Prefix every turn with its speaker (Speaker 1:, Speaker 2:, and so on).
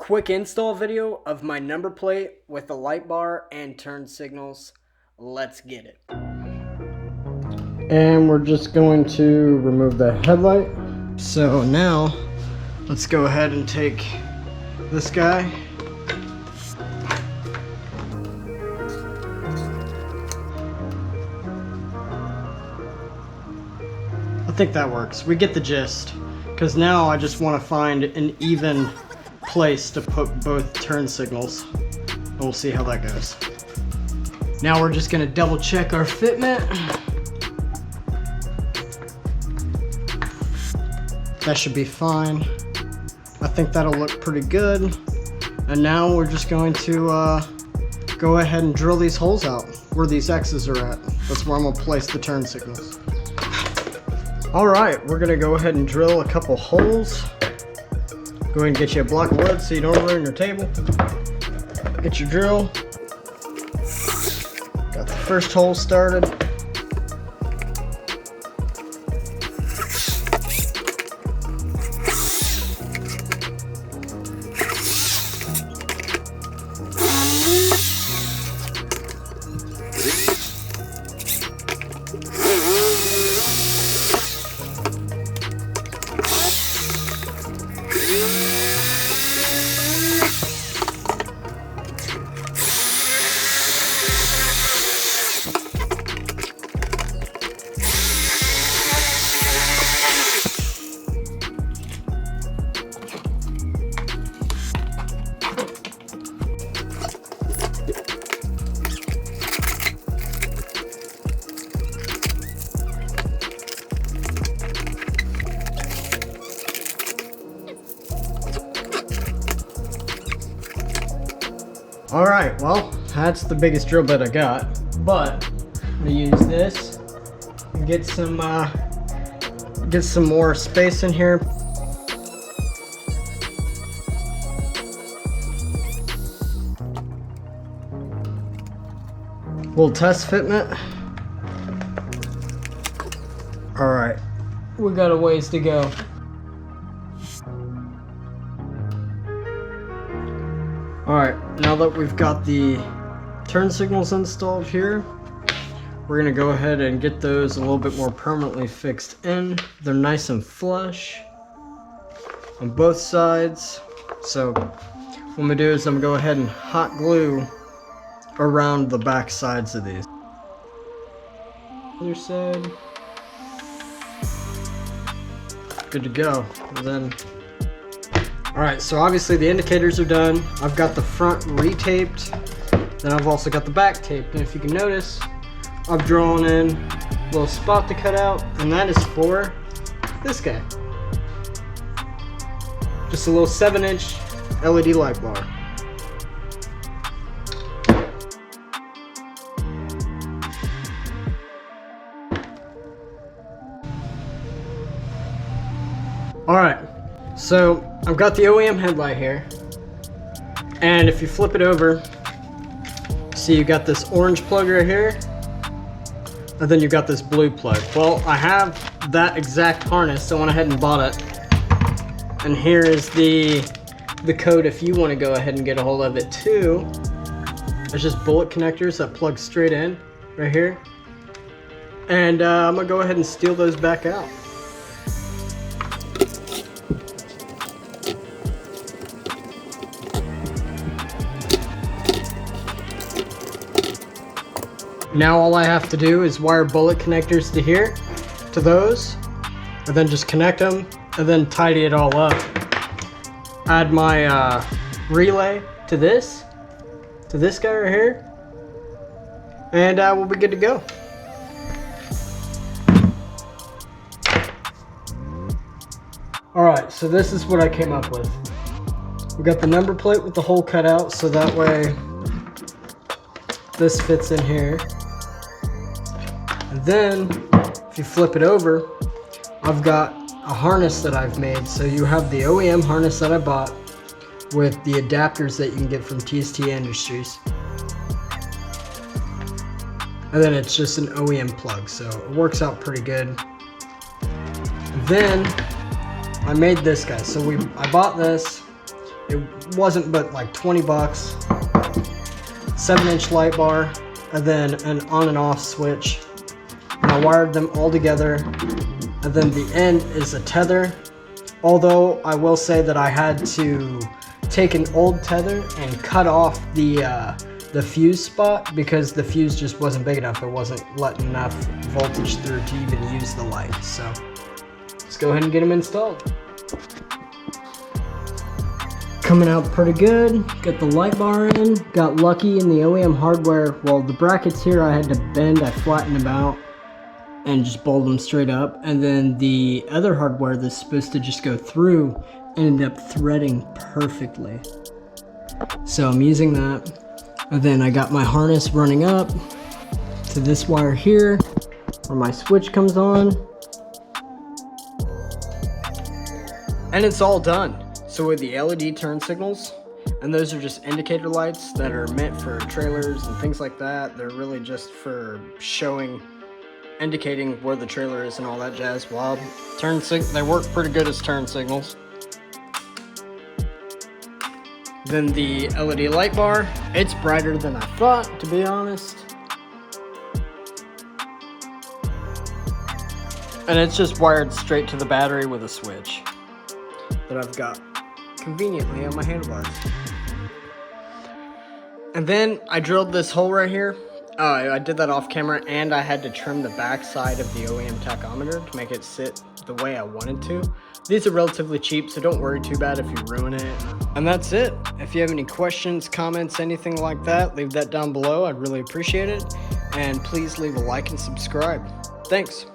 Speaker 1: Quick install video of my number plate with the light bar and turn signals. Let's get it. And we're just going to remove the headlight. So now let's go ahead and take this guy. I think that works. We get the gist. Because now I just want to find an even place to put both turn signals. We'll see how that goes. Now we're just going to double check our fitment. That should be fine. I think that'll look pretty good. And now we're just going to go ahead and drill these holes out where these X's are at. That's where I'm going to place the turn signals. Alright, we're going to go ahead and drill a couple holes. Go ahead and get you a block of wood so you don't ruin your table. Get your drill. Got the first hole started. Alright, well, that's the biggest drill bit I got, but I'm gonna use this and get some more space in here. Little test fitment. Alright, we got a ways to go. Alright, now that we've got the turn signals installed here, we're going to go ahead and get those a little bit more permanently fixed in. They're nice and flush on both sides. So what I'm going to do is I'm going to go ahead and hot glue around the back sides of these. Other side. Good to go. And then alright, so obviously the indicators are done. I've got the front retaped. Then I've also got the back taped. And if you can notice, I've drawn in a little spot to cut out. And that is for this guy. Just a little 7-inch LED light bar. Alright, so I've got the OEM headlight here, and if you flip it over, see you got this orange plug right here, and then you got this blue plug. Well, I have that exact harness, so I went ahead and bought it, and here is the code if you want to go ahead and get a hold of it too. There's just bullet connectors that plug straight in right here, and I'm gonna go ahead and steal those back out. Now all I have to do is wire bullet connectors to here, to those, and then just connect them, and then tidy it all up. Add my relay to this guy right here, and we'll be good to go. Alright, so this is what I came up with. We got the number plate with the hole cut out, so that way this fits in here. And then, if you flip it over, I've got a harness that I've made. So you have the OEM harness that I bought with the adapters that you can get from TST Industries. And then it's just an OEM plug, so it works out pretty good. Then I made this guy. So I bought this, It wasn't but like 20 bucks. 7-inch light bar, and then an on and off switch. And I wired them all together. And then the end is a tether. Although I will say that I had to take an old tether and cut off the fuse spot because the fuse just wasn't big enough. It wasn't letting enough voltage through to even use the light. So let's go ahead and get them installed. Coming out pretty good. Got the light bar in. Got lucky in the OEM hardware. Well, the brackets here I had to bend. I flattened them out and just bolt them straight up. And then the other hardware that's supposed to just go through ended up threading perfectly. So I'm using that. And then I got my harness running up to this wire here where my switch comes on. And it's all done. So with the LED turn signals, and those are just indicator lights that are meant for trailers and things like that. They're really just for indicating where the trailer is and all that jazz. Well, they work pretty good as turn signals. Then the LED light bar, it's brighter than I thought, to be honest. And it's just wired straight to the battery with a switch that I've got conveniently on my handlebars. And then I drilled this hole right here. I did that off camera, and I had to trim the back side of the OEM tachometer to make it sit the way I wanted to. These are relatively cheap, so don't worry too bad if you ruin it. And that's it. If you have any questions, comments, anything like that, leave that down below. I'd really appreciate it. And please leave a like and subscribe. Thanks.